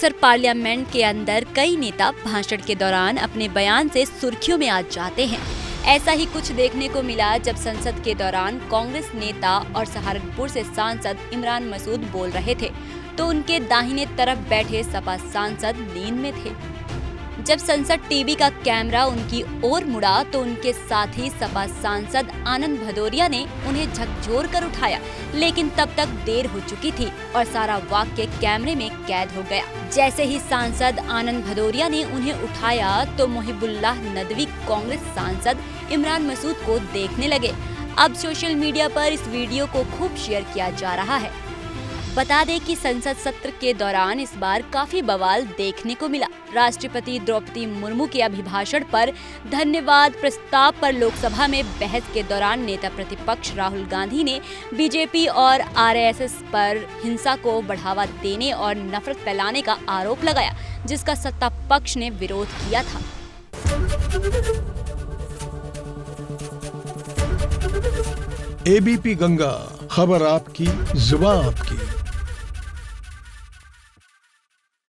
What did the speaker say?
अक्सर पार्लियामेंट के अंदर कई नेता भाषण के दौरान अपने बयान से सुर्खियों में आ जाते हैं। ऐसा ही कुछ देखने को मिला जब संसद के दौरान कांग्रेस नेता और सहारनपुर से सांसद इमरान मसूद बोल रहे थे तो उनके दाहिने तरफ बैठे सपा सांसद नींद में थे। जब संसद टीवी का कैमरा उनकी ओर मुड़ा तो उनके साथ ही सपा सांसद आनंद भदौरिया ने उन्हें झकझोर कर उठाया, लेकिन तब तक देर हो चुकी थी और सारा वाक्य कैमरे में कैद हो गया। जैसे ही सांसद आनंद भदौरिया ने उन्हें उठाया तो मुहिबुल्लाह नदवी कांग्रेस सांसद इमरान मसूद को देखने लगे। अब सोशल मीडिया पर इस वीडियो को खूब शेयर किया जा रहा है। बता दें कि संसद सत्र के दौरान इस बार काफी बवाल देखने को मिला। राष्ट्रपति द्रौपदी मुर्मू के अभिभाषण पर धन्यवाद प्रस्ताव पर लोकसभा में बहस के दौरान नेता प्रतिपक्ष राहुल गांधी ने बीजेपी और आरएसएस पर हिंसा को बढ़ावा देने और नफरत फैलाने का आरोप लगाया, जिसका सत्ता पक्ष ने विरोध किया था। एबीपी गंगा, खबर आपकी, जुबान आपकी।